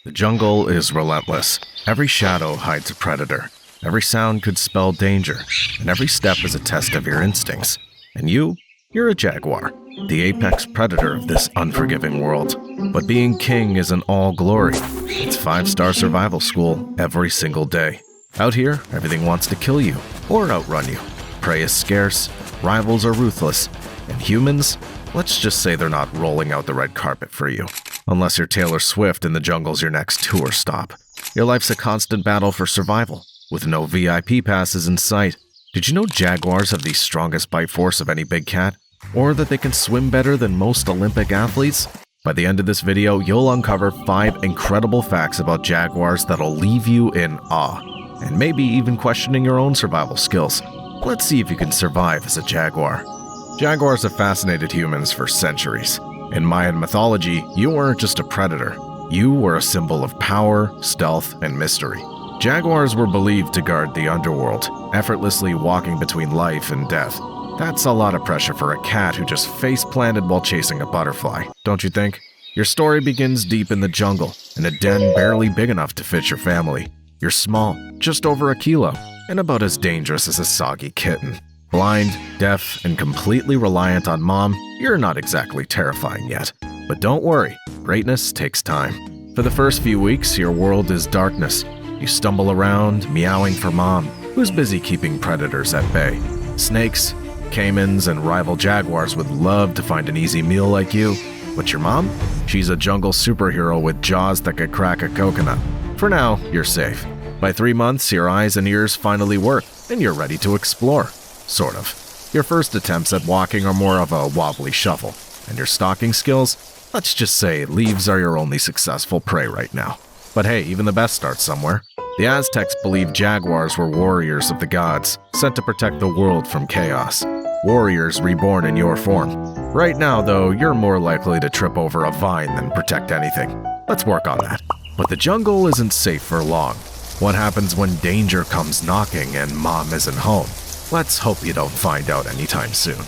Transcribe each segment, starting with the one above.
The jungle is relentless. Every shadow hides a predator. Every sound could spell danger, and every step is a test of your instincts. And you're a jaguar, the apex predator of this unforgiving world. But being king isn't all glory. It's 5-star survival school every single day. Out here, everything wants to kill you or outrun you. Prey is scarce, rivals are ruthless, and humans, let's just say they're not rolling out the red carpet for you. Unless you're Taylor Swift and the jungle's your next tour stop. Your life's a constant battle for survival, with no VIP passes in sight. Did you know jaguars have the strongest bite force of any big cat? Or that they can swim better than most Olympic athletes? By the end of this video, you'll uncover 5 incredible facts about jaguars that'll leave you in awe, and maybe even questioning your own survival skills. Let's see if you can survive as a jaguar. Jaguars have fascinated humans for centuries. In Mayan mythology, you weren't just a predator. You were a symbol of power, stealth, and mystery. Jaguars were believed to guard the underworld, effortlessly walking between life and death. That's a lot of pressure for a cat who just face-planted while chasing a butterfly, don't you think? Your story begins deep in the jungle, in a den barely big enough to fit your family. You're small, just over a kilo, and about as dangerous as a soggy kitten. Blind, deaf, and completely reliant on mom, you're not exactly terrifying yet. But don't worry, greatness takes time. For the first few weeks, your world is darkness. You stumble around, meowing for mom, who's busy keeping predators at bay. Snakes, caimans, and rival jaguars would love to find an easy meal like you. But your mom? She's a jungle superhero with jaws that could crack a coconut. For now, you're safe. By 3 months, your eyes and ears finally work, and you're ready to explore. Sort of. Your first attempts at walking are more of a wobbly shuffle, and your stalking skills? Let's just say leaves are your only successful prey right now. But hey, even the best starts somewhere. The Aztecs believed jaguars were warriors of the gods, sent to protect the world from chaos. Warriors reborn in your form. Right now, though, you're more likely to trip over a vine than protect anything. Let's work on that. But the jungle isn't safe for long. What happens when danger comes knocking and mom isn't home? Let's hope you don't find out anytime soon.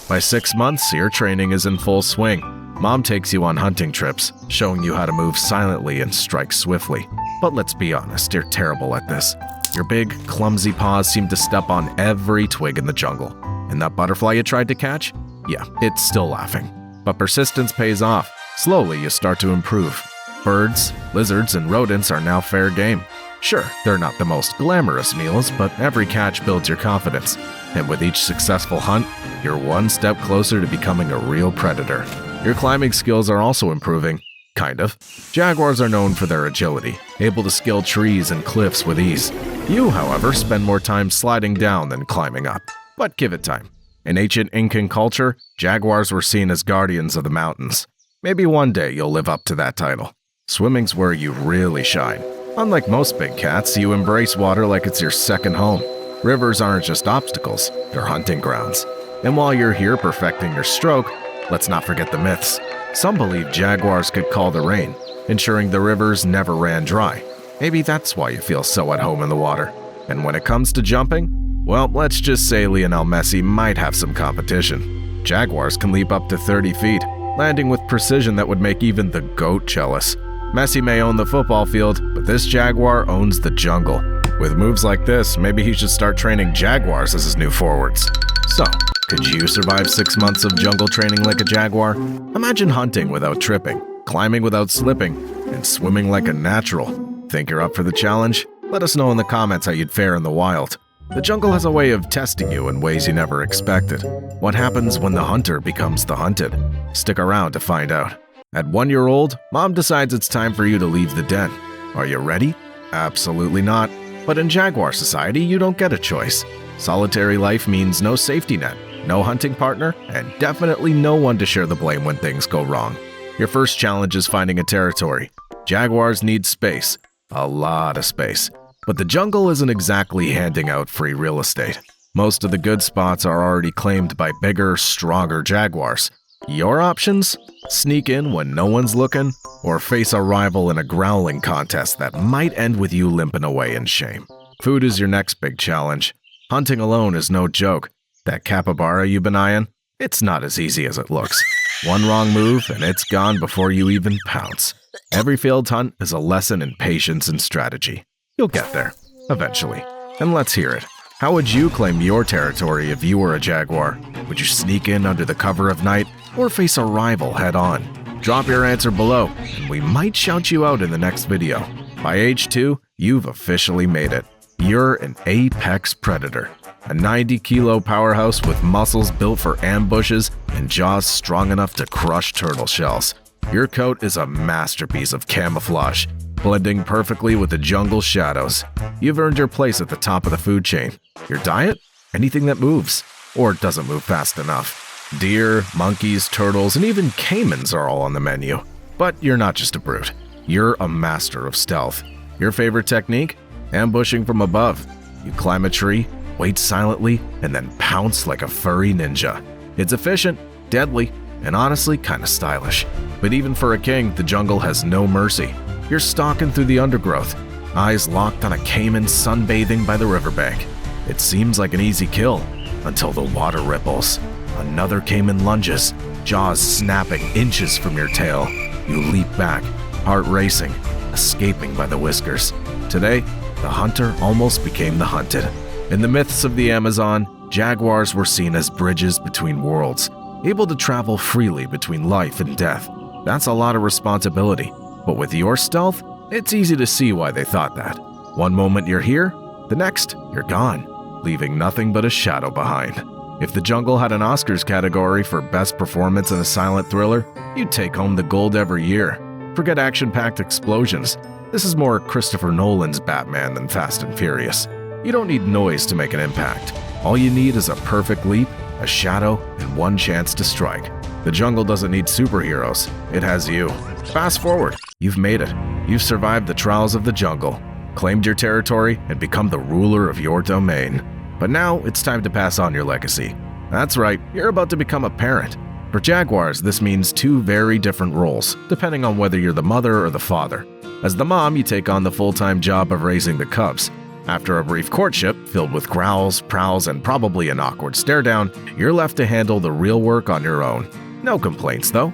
By 6 months, your training is in full swing. Mom takes you on hunting trips, showing you how to move silently and strike swiftly. But let's be honest, you're terrible at this. Your big, clumsy paws seem to step on every twig in the jungle. And that butterfly you tried to catch? Yeah, it's still laughing. But persistence pays off. Slowly, you start to improve. Birds, lizards, and rodents are now fair game. Sure, they're not the most glamorous meals, but every catch builds your confidence. And with each successful hunt, you're one step closer to becoming a real predator. Your climbing skills are also improving. Kind of. Jaguars are known for their agility, able to scale trees and cliffs with ease. You, however, spend more time sliding down than climbing up. But give it time. In ancient Incan culture, jaguars were seen as guardians of the mountains. Maybe one day you'll live up to that title. Swimming's where you really shine. Unlike most big cats, you embrace water like it's your second home. Rivers aren't just obstacles, they're hunting grounds. And while you're here perfecting your stroke, let's not forget the myths. Some believe jaguars could call the rain, ensuring the rivers never ran dry. Maybe that's why you feel so at home in the water. And when it comes to jumping, well, let's just say Lionel Messi might have some competition. Jaguars can leap up to 30 feet, landing with precision that would make even the GOAT jealous. Messi may own the football field, but this jaguar owns the jungle. With moves like this, maybe he should start training jaguars as his new forwards. So, could you survive 6 months of jungle training like a jaguar? Imagine hunting without tripping, climbing without slipping, and swimming like a natural. Think you're up for the challenge? Let us know in the comments how you'd fare in the wild. The jungle has a way of testing you in ways you never expected. What happens when the hunter becomes the hunted? Stick around to find out. At 1 year old, mom decides it's time for you to leave the den. Are you ready? Absolutely not. But in jaguar society, you don't get a choice. Solitary life means no safety net, no hunting partner, and definitely no one to share the blame when things go wrong. Your first challenge is finding a territory. Jaguars need space. A lot of space. But the jungle isn't exactly handing out free real estate. Most of the good spots are already claimed by bigger, stronger jaguars. Your options? Sneak in when no one's looking, or face a rival in a growling contest that might end with you limping away in shame. Food is your next big challenge. Hunting alone is no joke. That capybara you've been eyeing? It's not as easy as it looks. One wrong move and it's gone before you even pounce. Every failed hunt is a lesson in patience and strategy. You'll get there, eventually. And let's hear it. How would you claim your territory if you were a jaguar? Would you sneak in under the cover of night or face a rival head-on? Drop your answer below, and we might shout you out in the next video. By age 2, you've officially made it. You're an apex predator. A 90-kilo powerhouse with muscles built for ambushes and jaws strong enough to crush turtle shells. Your coat is a masterpiece of camouflage, blending perfectly with the jungle shadows. You've earned your place at the top of the food chain. Your diet? Anything that moves, or doesn't move fast enough. Deer, monkeys, turtles, and even caimans are all on the menu. But you're not just a brute. You're a master of stealth. Your favorite technique? Ambushing from above. You climb a tree, wait silently, and then pounce like a furry ninja. It's efficient, deadly, and honestly kinda stylish. But even for a king, the jungle has no mercy. You're stalking through the undergrowth, eyes locked on a caiman sunbathing by the riverbank. It seems like an easy kill, until the water ripples. Another caiman lunges, jaws snapping inches from your tail. You leap back, heart racing, escaping by the whiskers. Today, the hunter almost became the hunted. In the myths of the Amazon, jaguars were seen as bridges between worlds, able to travel freely between life and death. That's a lot of responsibility. But with your stealth, it's easy to see why they thought that. One moment you're here, the next you're gone, leaving nothing but a shadow behind. If the jungle had an Oscars category for best performance in a silent thriller, you'd take home the gold every year. Forget action-packed explosions. This is more Christopher Nolan's Batman than Fast and Furious. You don't need noise to make an impact. All you need is a perfect leap, a shadow, and one chance to strike. The jungle doesn't need superheroes. It has you. Fast forward. You've made it. You've survived the trials of the jungle, claimed your territory, and become the ruler of your domain. But now it's time to pass on your legacy. That's right, you're about to become a parent. For jaguars, this means two very different roles, depending on whether you're the mother or the father. As the mom, you take on the full-time job of raising the cubs. After a brief courtship, filled with growls, prowls, and probably an awkward stare-down, you're left to handle the real work on your own. No complaints, though.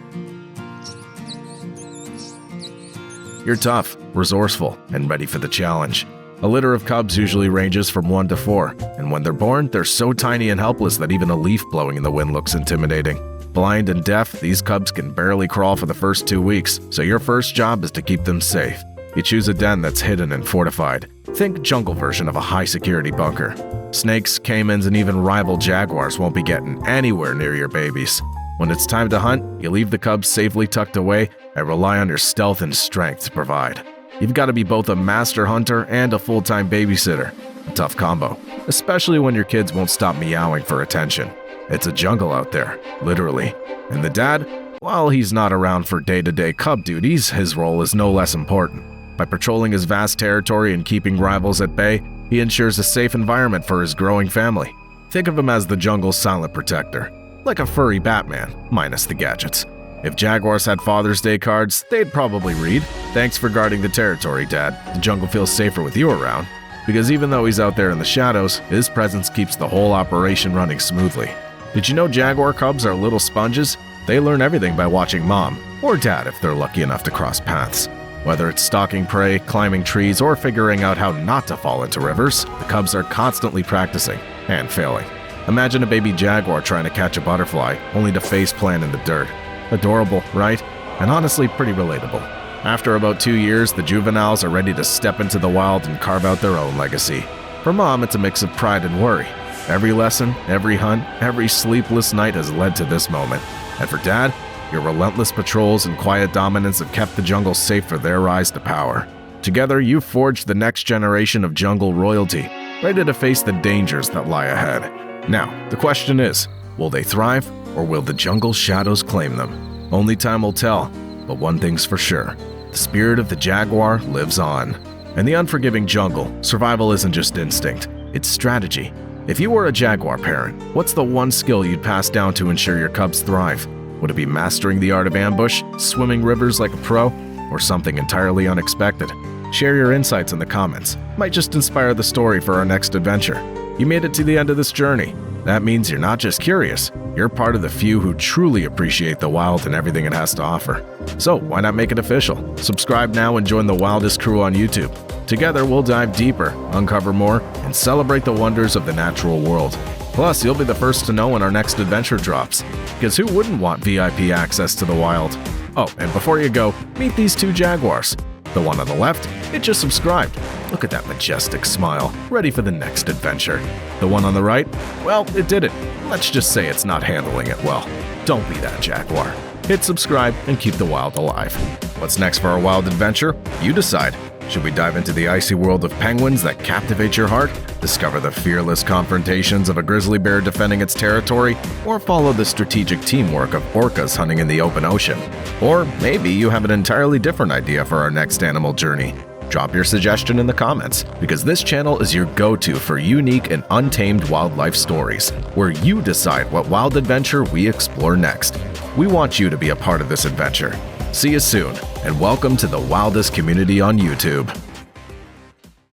You're tough, resourceful, and ready for the challenge. A litter of cubs usually ranges from 1 to 4, and when they're born, they're so tiny and helpless that even a leaf blowing in the wind looks intimidating. Blind and deaf, these cubs can barely crawl for the first 2 weeks, so your first job is to keep them safe. You choose a den that's hidden and fortified. Think jungle version of a high-security bunker. Snakes, caimans, and even rival jaguars won't be getting anywhere near your babies. When it's time to hunt, you leave the cubs safely tucked away and rely on your stealth and strength to provide. You've got to be both a master hunter and a full-time babysitter. A tough combo, especially when your kids won't stop meowing for attention. It's a jungle out there, literally. And the dad? While he's not around for day-to-day cub duties, his role is no less important. By patrolling his vast territory and keeping rivals at bay, he ensures a safe environment for his growing family. Think of him as the jungle's silent protector, like a furry Batman, minus the gadgets. If jaguars had Father's Day cards, they'd probably read, "Thanks for guarding the territory, Dad. The jungle feels safer with you around." Because even though he's out there in the shadows, his presence keeps the whole operation running smoothly. Did you know jaguar cubs are little sponges? They learn everything by watching mom, or dad if they're lucky enough to cross paths. Whether it's stalking prey, climbing trees, or figuring out how not to fall into rivers, the cubs are constantly practicing and failing. Imagine a baby jaguar trying to catch a butterfly, only to face plant in the dirt. Adorable, right? And honestly pretty relatable. After about 2 years, the juveniles are ready to step into the wild and carve out their own legacy. For mom, it's a mix of pride and worry. Every lesson, every hunt, every sleepless night has led to this moment. And for dad, your relentless patrols and quiet dominance have kept the jungle safe for their rise to power. Together, you've forged the next generation of jungle royalty, ready to face the dangers that lie ahead. Now, the question is, will they thrive, or will the jungle shadows claim them? Only time will tell, but one thing's for sure. The spirit of the jaguar lives on. In the unforgiving jungle, survival isn't just instinct, it's strategy. If you were a jaguar parent, what's the one skill you'd pass down to ensure your cubs thrive? Would it be mastering the art of ambush, swimming rivers like a pro, or something entirely unexpected? Share your insights in the comments. Might just inspire the story for our next adventure. You made it to the end of this journey. That means you're not just curious, you're part of the few who truly appreciate the wild and everything it has to offer. So why not make it official? Subscribe now and join the wildest crew on YouTube. Together we'll dive deeper, uncover more, and celebrate the wonders of the natural world. Plus, you'll be the first to know when our next adventure drops. Because who wouldn't want VIP access to the wild? Oh, and before you go, meet these two Jaguars. The one on the left, it just subscribed. Look at that majestic smile, ready for the next adventure. The one on the right, well, it didn't. Let's just say it's not handling it well. Don't be that Jaguar. Hit subscribe and keep the wild alive. What's next for our wild adventure? You decide. Should we dive into the icy world of penguins that captivate your heart? Discover the fearless confrontations of a grizzly bear defending its territory? Or follow the strategic teamwork of orcas hunting in the open ocean? Or maybe you have an entirely different idea for our next animal journey. Drop your suggestion in the comments, because this channel is your go-to for unique and untamed wildlife stories, where you decide what wild adventure we explore next. We want you to be a part of this adventure. See you soon, and welcome to the wildest community on YouTube.